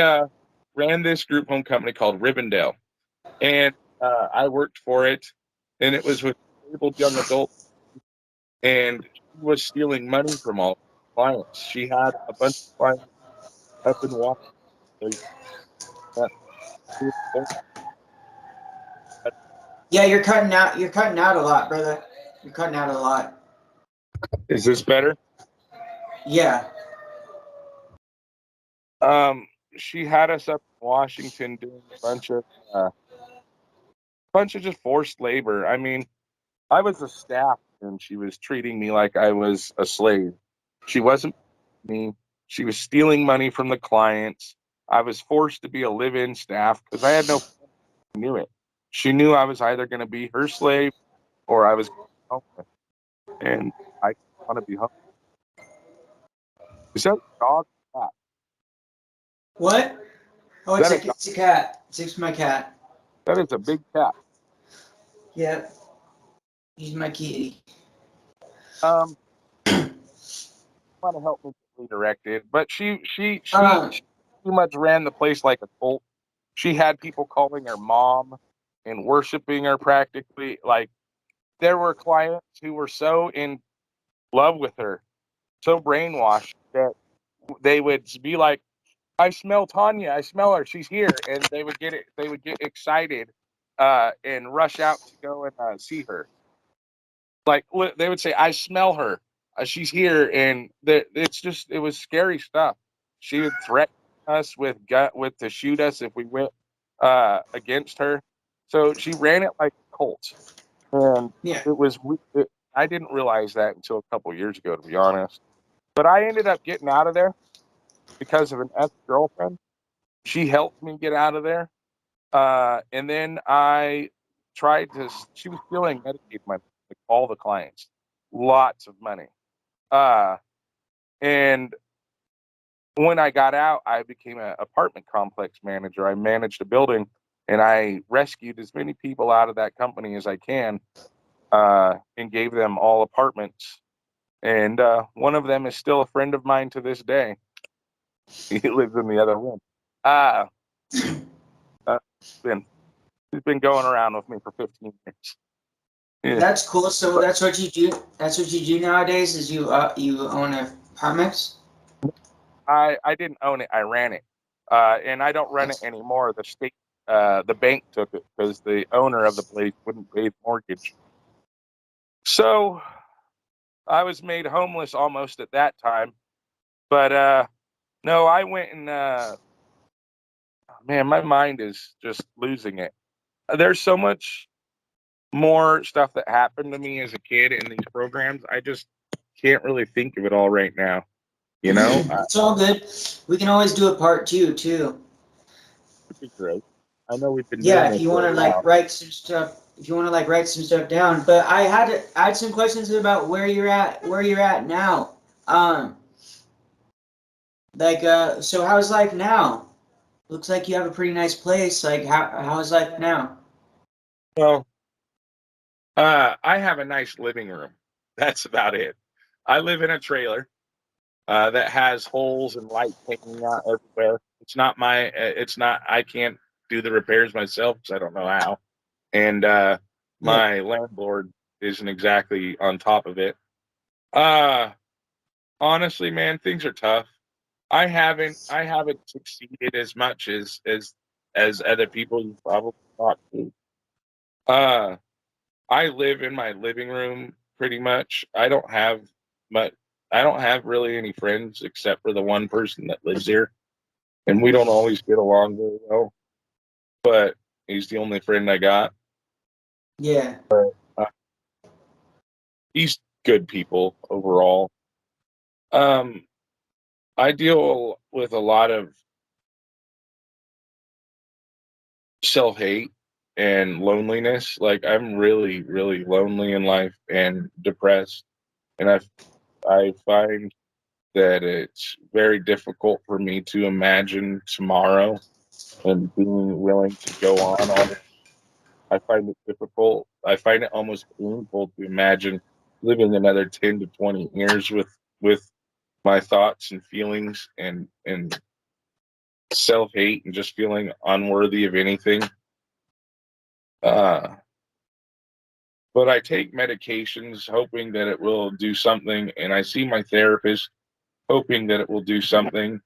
ran this group home company called Rivendell, and I worked for it, and it was with disabled young adults, and she was stealing money from all clients. She had a bunch of clients up in Washington. Yeah, you're cutting out. You're cutting out a lot, brother. You're cutting out a lot. Is this better? Yeah. Um, she had us up in Washington doing a bunch of just forced labor. I mean, I was a staff, and she was treating me like I was a slave. She wasn't me. She was stealing money from the clients. I was forced to be a live-in staff because I had no who knew it. She knew I was either going to be her slave or I was homeless, and I didn't want to be homeless. Is that a dog? Or cat? What? Oh, Is that a dog? it's a cat. It's my cat. That is a big cat. Yeah. He's my kitty. Um, trying to help me get redirected, but she Um. pretty much ran the place like a cult. She had people calling her mom and worshiping her practically. Like, there were clients who were so in love with her, so brainwashed that they would be like, "I smell Tanya. I smell her. She's here," and they would get it. They would get excited and rush out to go and see her. Like, they would say, "I smell her. She's here," and it was scary stuff. She would threaten us with to shoot us if we went against her. So she ran it like a cult, and Yeah. it was. I didn't realize that until a couple years ago, to be honest. But I ended up getting out of there because of an ex-girlfriend. She helped me get out of there. And then I she was stealing Medicaid money, like all the clients, lots of money. Uh, and when I got out, I became an apartment complex manager. I managed a building and I rescued as many people out of that company as I can, and gave them all apartments. And one of them is still a friend of mine to this day. He lives in the other room. Uh, uh, been, he's been going around with me for 15 years. Yeah. That's cool. So that's what you do. That's what you do nowadays. Is you own apartments? I didn't own it. I ran it, and I don't run it anymore. The bank took it because the owner of the place wouldn't pay the mortgage. So I was made homeless almost at that time. But no, I went and man, my mind is just losing it. There's so much more stuff that happened to me as a kid in these programs. I just can't really think of it all right now. You know, It's all good. We can always do a part two too. would be great. I know we've been doing Yeah, if this you for want a to like while. write some stuff, if you want to like write some stuff down. But I had some questions about where you're at now. Um, so how's life now? Looks like you have a pretty nice place. Like how's life now? Well, I have a nice living room. That's about it. I live in a trailer that has holes and lights hanging out everywhere. It's not my. It's not. I can't do the repairs myself because I don't know how. And Yeah, my landlord isn't exactly on top of it. Uh Honestly, man, things are tough. I haven't succeeded as much as other people you probably thought to. Uh I live in my living room pretty much. Much I don't have really any friends except for the one person that lives here. And we don't always get along very well, but he's the only friend I got. yeah, Uh, he's good people overall. Um I deal with a lot of self-hate and loneliness. Like, I'm really, really lonely in life and depressed. And I find that it's very difficult for me to imagine tomorrow and being willing to go on all. I find it difficult. I find it almost painful to imagine living another 10 to 20 years with my thoughts and feelings and self-hate and just feeling unworthy of anything. Uh, but I take medications hoping that it will do something, and I see my therapist hoping that it will do something.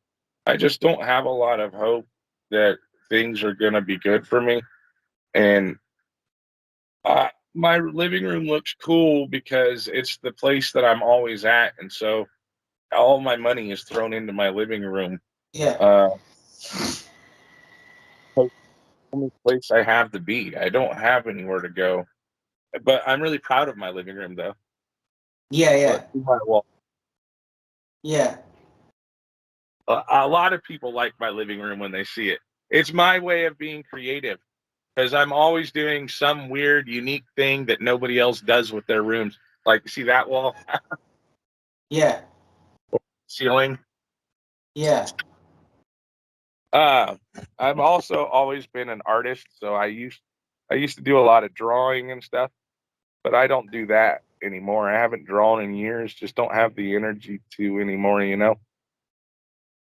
I just don't have a lot of hope that things are going to be good for me. And my living room looks cool because it's the place that I'm always at, and so all my money is thrown into my living room. yeah, Uh, it's the only place I have to be. I don't have anywhere to go. But I'm really proud of my living room, though. yeah, But yeah, my wall. yeah, A lot of people like my living room when they see it. It's my way of being creative because I'm always doing some weird, unique thing that nobody else does with their rooms. Like, see that wall yeah, ceiling? yeah, Uh, I've also always been an artist, so I used to do a lot of drawing and stuff, but I don't do that anymore. I haven't drawn in years, just don't have the energy to anymore, you know?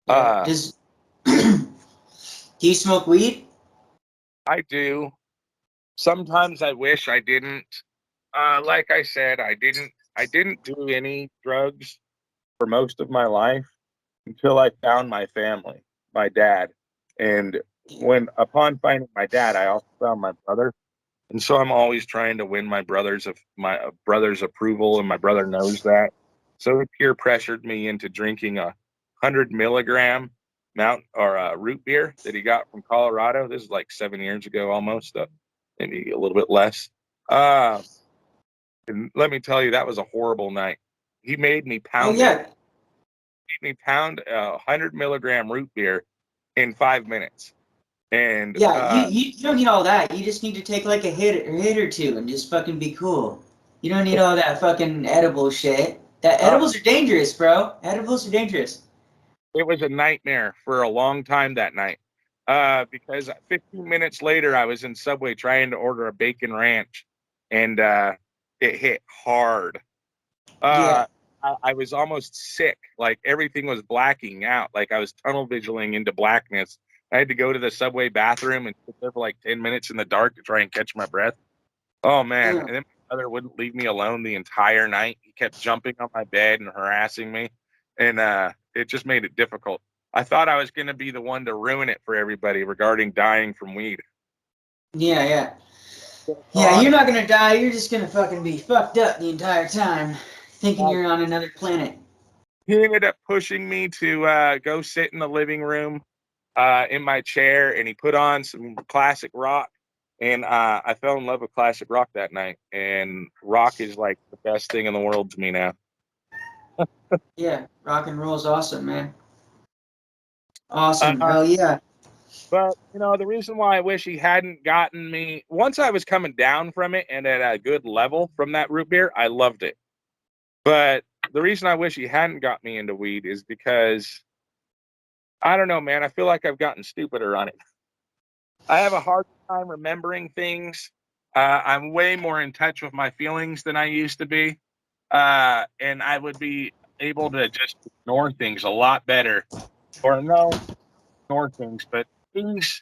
yeah. Uh, Do you smoke weed? I do. Sometimes I wish I didn't. Like I said, I didn't do any drugs for most of my life until I found my family, my dad. And when upon finding my dad, I also found my brother. And so I'm always trying to win my brother's approval, and my brother knows that. So he peer pressured me into drinking 100 milligram mount or root beer that he got from Colorado. This is like 7 years ago, almost, maybe a little bit less. Uh, and let me tell you, that was a horrible night. He Oh yeah, made me pound 100 milligram root beer in 5 minutes, and yeah. You don't need all that. You just need to take like a hit or two and just fucking be cool. You don't need all that fucking edible shit. That uh, edibles are dangerous, bro. Edibles are dangerous. it was a nightmare for a long time that night. Because 15 minutes later, I was in Subway trying to order a bacon ranch, and it hit hard. Yeah. Uh, I was almost sick. Like everything was blacking out. Like I was tunnel visioning into blackness. I had to go to the Subway bathroom and sit there for like 10 minutes in the dark to try and catch my breath. Oh man. Damn. And then my brother wouldn't leave me alone the entire night. He kept jumping on my bed and harassing me. And it just made it difficult. I thought I was going to be the one to ruin it for everybody regarding dying from weed. Yeah, yeah. Yeah, On you're not gonna die. You're just gonna fucking be fucked up the entire time, thinking you're on another planet. He ended up pushing me to go sit in the living room in my chair, and he put on some classic rock. And I fell in love with classic rock that night. And rock is like the best thing in the world to me now. Yeah, rock and roll's awesome, man. Awesome. Uh, Hell yeah. but, the reason why I wish he hadn't gotten me, once I was coming down from it and at a good level from that root beer, I loved it. But the reason I wish he hadn't got me into weed is because, I don't know, man, I feel like I've gotten stupider on it. I have a hard time remembering things. I'm way more in touch with my feelings than I used to be. And I would be able to just ignore things a lot better. Or no, ignore things, but things,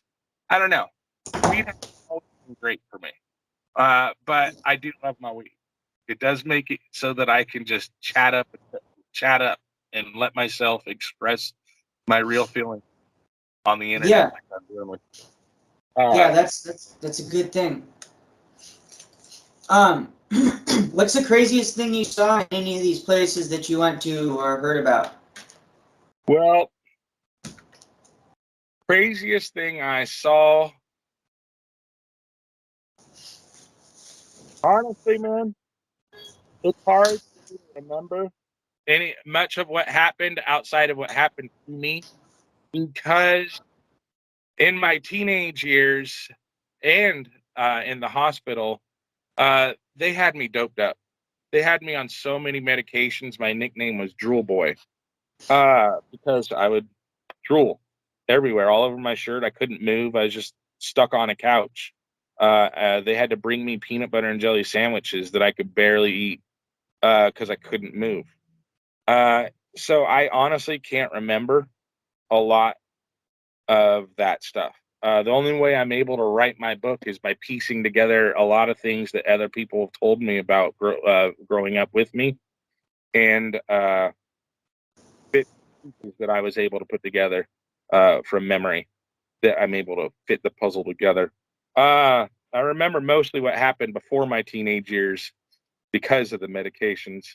I don't know. Weed has always been great for me. But I do love my weed. It does make it so that I can just chat up and let myself express my real feelings on the internet Yeah, like I'm doing with. yeah. Uh, That's a good thing. Um, what's the craziest thing you saw in any of these places that you went to or heard about? well, craziest thing I saw, honestly, man, it's hard for me to remember any much of what happened outside of what happened to me because in my teenage years and in the hospital, they had me doped up. They had me on so many medications. My nickname was Drool Boy because I would drool everywhere, all over my shirt. I couldn't move. I was just stuck on a couch. They had to bring me peanut butter and jelly sandwiches that I could barely eat because I couldn't move. Uh, so I honestly can't remember a lot of that stuff. The only way I'm able to write my book is by piecing together a lot of things that other people have told me about growing up with me, and bits and pieces that I was able to put together from memory that I'm able to fit the puzzle together. I remember mostly what happened before my teenage years because of the medications.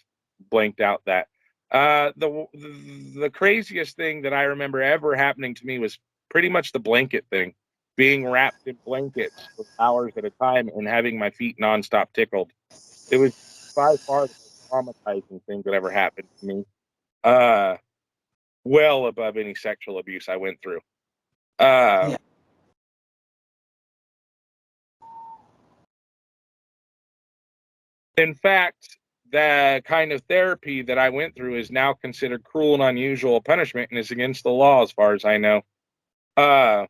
Blanked out that. The craziest thing that I remember ever happening to me was pretty much the blanket thing, being wrapped in blankets for hours at a time and having my feet nonstop tickled. It was by far the most traumatizing thing that ever happened to me. Uh, well above any sexual abuse I went through. Uh, Yeah, in fact, the kind of therapy that I went through is now considered cruel and unusual punishment and is against the law as far as I know. Uh,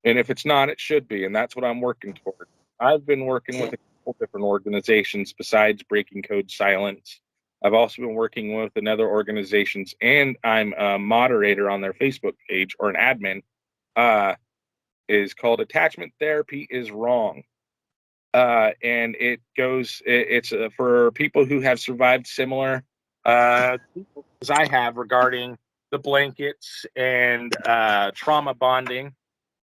and if it's not, it should be, and that's what I'm working toward. I've been working yeah, with a couple different organizations besides Breaking Code Silence. I've also been working with another organizations, and I'm a moderator on their Facebook page, or an admin. Is called Attachment Therapy is Wrong. And it's for people who have survived similar as I have regarding the blankets and trauma bonding.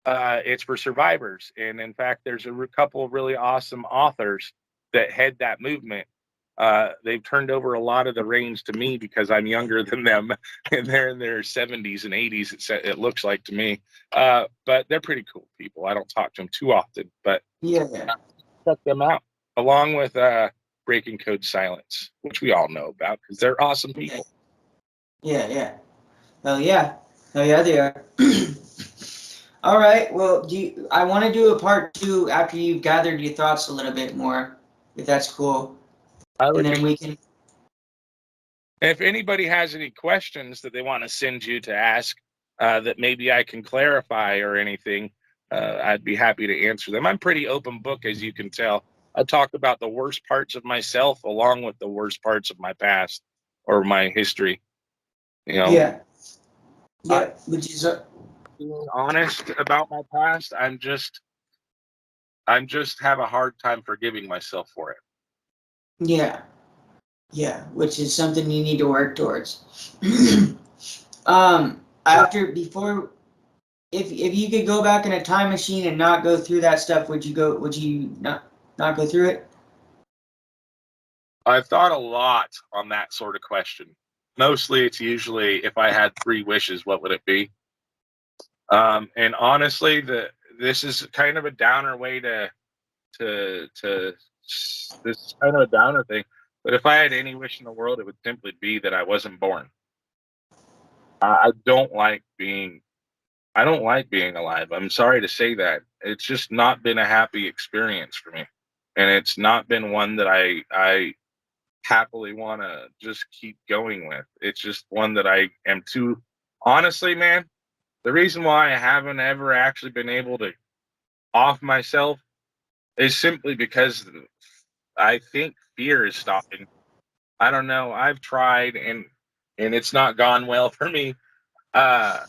It's for survivors. And in fact, there's a couple of really awesome authors that head that movement. They've turned over a lot of the reins to me because I'm younger than them, and they're in their 70s and 80s. It looks like to me, but they're pretty cool people. I don't talk to them too often, but Yeah. check them out along with Breaking Code Silence, which we all know about because they're awesome people. Yeah, yeah. Hell yeah. Hell yeah, they are. All right. Well, I want to do a part 2 after you've gathered your thoughts a little bit more, if that's cool. I And would then be. we can. If anybody has any questions that they want to send you to ask that maybe I can clarify or anything, I'd be happy to answer them. I'm pretty open book, as you can tell. I talk about the worst parts of myself along with the worst parts of my past or my history. You know, Yeah. Yeah. Which is. being honest about my past, I'm just have a hard time forgiving myself for it. Yeah. Yeah. Which is something you need to work towards. Before, if you could go back in a time machine and not go through that stuff, would you not go through it? I've thought a lot on that sort of question. Mostly, it's usually if I had 3 wishes, what would it be? And honestly, this is kind of a downer way to this is kind of a downer thing. But if I had any wish in the world, it would simply be that I wasn't born. I don't like being I don't like being alive. I'm sorry to say that. It's just not been a happy experience for me. And it's not been one that I happily want to just keep going with. It's just one that I am too honestly, man. The reason why I haven't ever actually been able to off myself is simply because I think fear is stopping. I don't know. I've tried and it's not gone well for me. Uh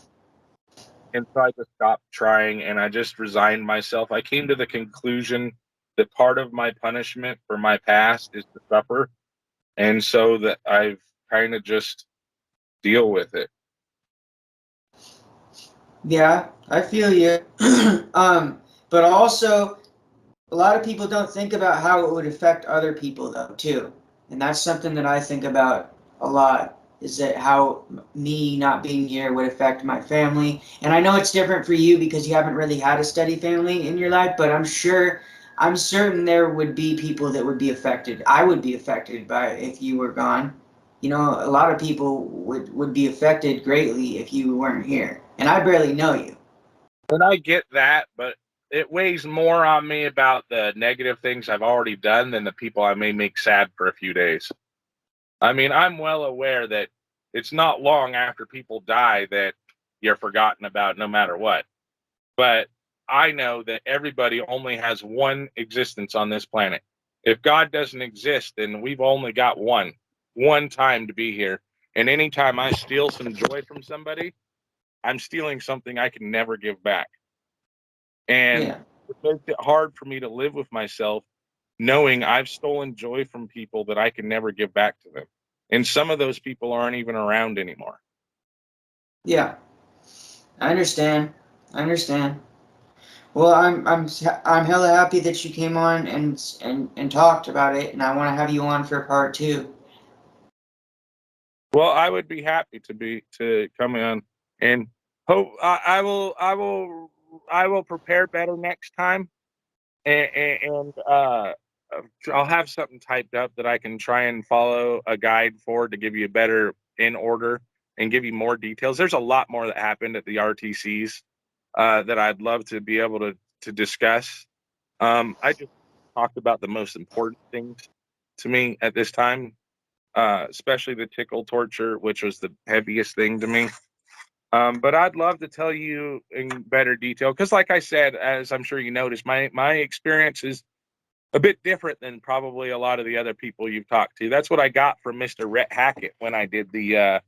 and so I just stopped trying and I just resigned myself. I came to the conclusion that part of my punishment for my past is to suffer. And so that I've kind of just deal with it. Yeah, I feel you. But also, a lot of people don't think about how it would affect other people, though, too. And that's something that I think about a lot, is that how me not being here would affect my family. And I know it's different for you because you haven't really had a steady family in your life, but I'm certain there would be people that would be affected. I would be affected by if you were gone. You know, a lot of people would be affected greatly if you weren't here. And I barely know you. And I get that, but it weighs more on me about the negative things I've already done than the people I may make sad for a few days. I mean, I'm well aware that it's not long after people die that you're forgotten about no matter what. But I know that everybody only has one existence on this planet. If God doesn't exist, then we've only got one time to be here. And anytime I steal some joy from somebody, I'm stealing something I can never give back. And Yeah. it makes it hard for me to live with myself knowing I've stolen joy from people that I can never give back to them. And some of those people aren't even around anymore. Yeah. I understand. I understand. Well, I'm hella happy that you came on and talked about it, and I want to have you on for part 2. Well, I would be happy to come in and hope I will prepare better next time and I'll have something typed up that I can try and follow a guide for to give you a better in order and give you more details. There's a lot more that happened at the RTCs that I'd love to be able to discuss. I just talked about the most important things to me at this time, especially the tickle torture, which was the heaviest thing to me. But I'd love to tell you in better detail because, like I said, as I'm sure you noticed, my experiences a bit different than probably a lot of the other people you've talked to. That's what I got from Mr. Rhett Hackett when I did the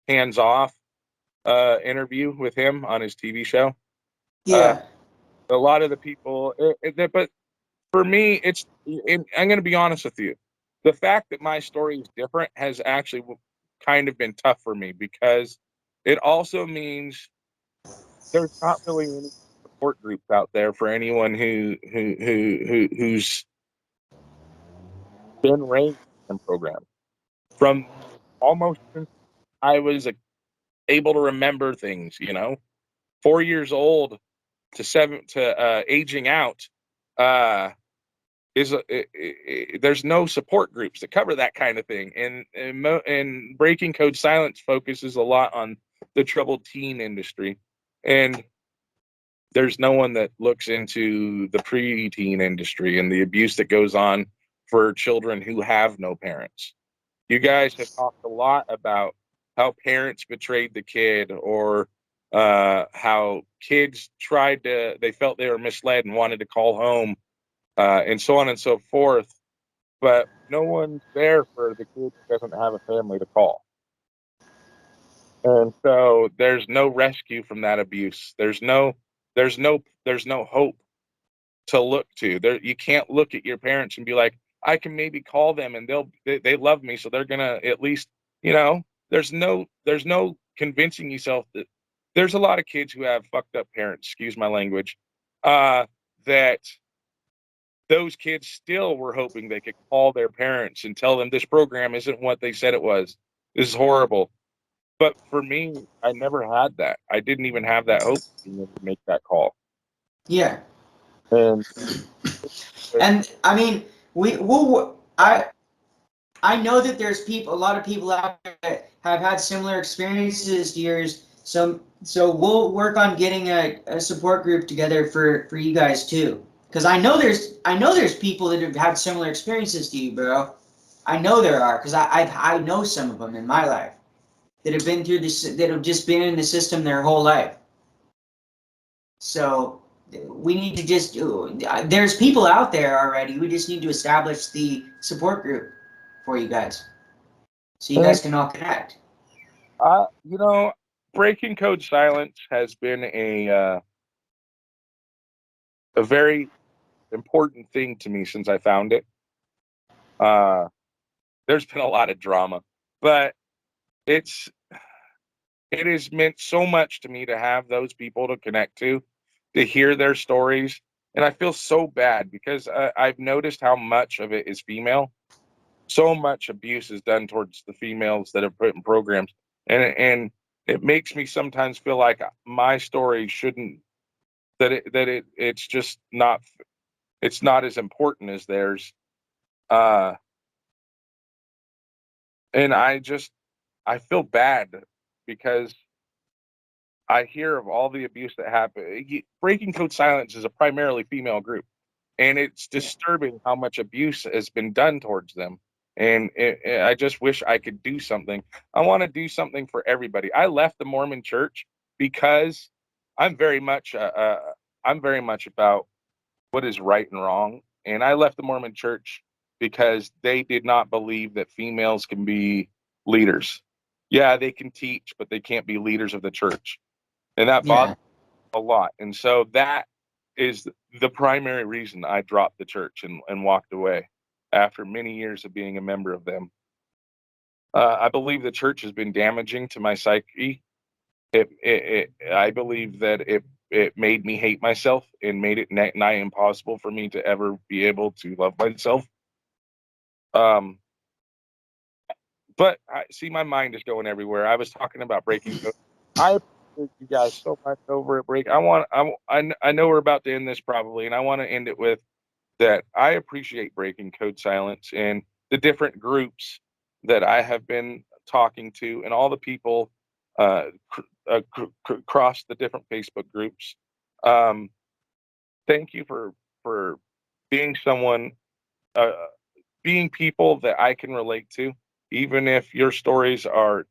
hands off interview with him on his TV show. Yeah. A lot of the people, but for me, I'm going to be honest with you. The fact that my story is different has actually kind of been tough for me, because it also means there's not really any support groups out there for anyone who's been raised in programs from almost since I was able to remember things. 4 years old to aging out. There's no support groups that cover that kind of thing, and Breaking Code Silence focuses a lot on the troubled teen industry, and there's no one that looks into the preteen industry and the abuse that goes on for children who have no parents. You guys have talked a lot about how parents betrayed the kid, or how kids they felt they were misled and wanted to call home, and so on and so forth. But no one's there for the kid who doesn't have a family to call. And so there's no rescue from that abuse. There's no hope to look to. You can't look at your parents and be like, I can maybe call them and they love me, so they're gonna at least, there's no convincing yourself that there's a lot of kids who have fucked up parents, excuse my language, that those kids still were hoping they could call their parents and tell them this program isn't what they said it was. This is horrible. But for me, I never had that. I didn't even have that hope to make that call. Yeah. And And I mean, I know that there's a lot of people out there that have had similar experiences to yours. So we'll work on getting a support group together for you guys too. Because I know there's people that have had similar experiences to you, bro. I know there are, because I know some of them in my life that have been through this, that have just been in the system their whole life. So we need to just, there's people out there already. We just need to establish the support group for you guys, so you guys can all connect. you know, Breaking Code Silence has been a very important thing to me since I found it. There's been a lot of drama, but it has meant so much to me to have those people to connect to hear their stories. And I feel so bad because I've noticed how much of it is female. So much abuse is done towards the females that are put in programs, and it makes me sometimes feel like my story shouldn't, it's just not, it's not as important as theirs. Uh, and I feel bad because I hear of all the abuse that happened. Breaking Code Silence is a primarily female group, and it's disturbing how much abuse has been done towards them. And I just wish I could do something. I want to do something for everybody. I left the Mormon Church because I'm very much I'm very much about what is right and wrong. And I left the Mormon Church because they did not believe that females can be leaders. Yeah, they can teach, but they can't be leaders of the church. And that bothered Yeah. me a lot. And so that is the primary reason I dropped the church and walked away after many years of being a member of them. I believe the church has been damaging to my psyche. I believe that it made me hate myself and made it nigh impossible for me to ever be able to love myself. Um, but I see my mind is going everywhere. I was talking about breaking code. I appreciate you guys so much over at Break. I know we're about to end this probably, and I want to end it with that. I appreciate Breaking Code Silence and the different groups that I have been talking to, and all the people across the different Facebook groups. Um, Thank you for being someone, uh, being people that I can relate to, even if your stories are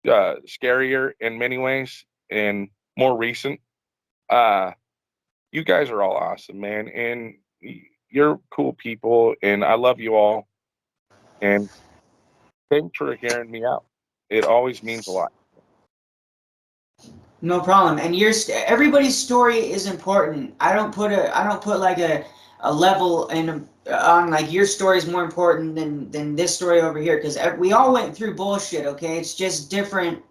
scarier in many ways and more recent. Uh, you guys are all awesome, man. And you're cool people, and I love you all. And thanks for hearing me out. It always means a lot. No problem. And everybody's story is important. I don't put like a level on like your story is more important than this story over here, because we all went through bullshit. Okay, it's just different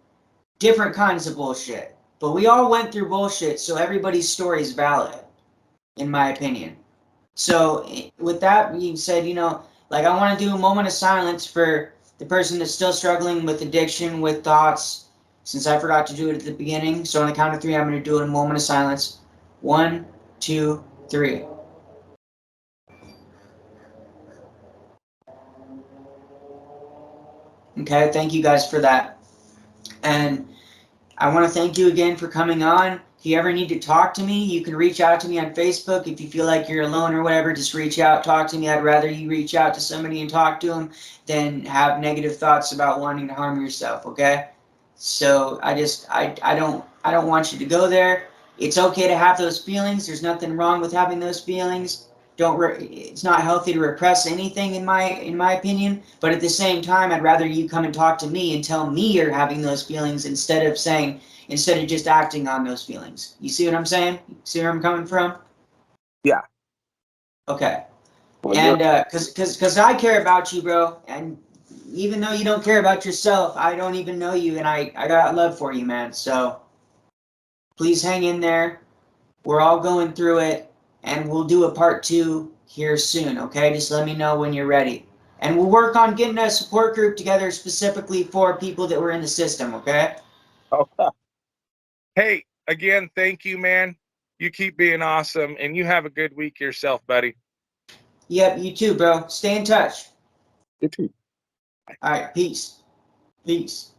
kinds of bullshit. But we all went through bullshit, so everybody's story is valid, in my opinion. So with that being said, like I want to do a moment of silence for the person that's still struggling with addiction, with thoughts, since I forgot to do it at the beginning. So on the count of 3, I'm going to do it in a moment of silence. 1, 2, 3. Okay, thank you guys for that. And I want to thank you again for coming on. If you ever need to talk to me, you can reach out to me on Facebook. If you feel like you're alone or whatever, just reach out, talk to me. I'd rather you reach out to somebody and talk to them than have negative thoughts about wanting to harm yourself, okay? So I don't want you to go there. It's okay to have those feelings. There's nothing wrong with having those feelings. It's not healthy to repress anything in my opinion, but at the same time, I'd rather you come and talk to me and tell me you're having those feelings instead of just acting on those feelings. You see what I'm saying? See where I'm coming from? Yeah. Okay. Well, And cause I care about you, bro. And even though you don't care about yourself, I don't even know you, and I got love for you, man. So please hang in there. We're all going through it, and we'll do a part 2 here soon, okay? Just let me know when you're ready. And we'll work on getting a support group together specifically for people that were in the system, okay? okay. Hey, again, thank you, man. You keep being awesome, and you have a good week yourself, buddy. Yep, you too, bro. Stay in touch. You too. All right, peace. Peace.